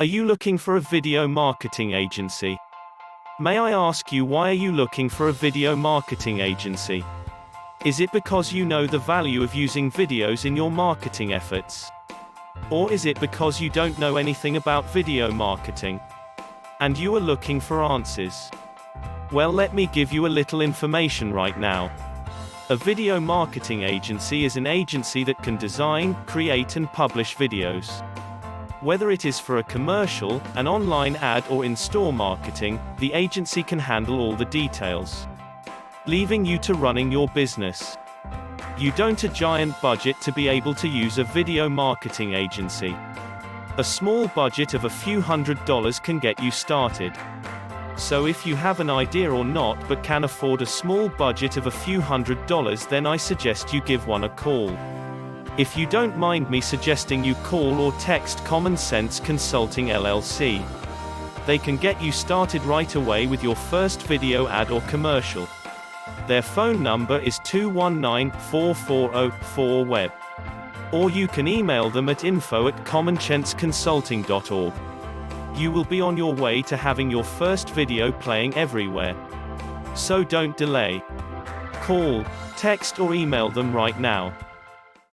Are you looking for a video marketing agency? May I ask you, why are you looking for a video marketing agency? Is it because you know the value of using videos in your marketing efforts? Or is it because you don't know anything about video marketing, and you are looking for answers? Well, let me give you a little information right now. A video marketing agency is an agency that can design, create and publish videos. Whether it is for a commercial, an online ad or in-store marketing, the agency can handle all the details, leaving you to running your business. You don't need a giant budget to be able to use a video marketing agency. A small budget of a few $100s can get you started. So if you have an idea or not but can afford a small budget of a few $100s, then I suggest you give one a call. If you don't mind me suggesting, you call or text Common Sense Consulting LLC. They can get you started right away with your first video ad or commercial. Their phone number is 219-440-4web. Or you can email them at info@commonchenseconsulting.org. You will be on your way to having your first video playing everywhere. So don't delay. Call, text or email them right now.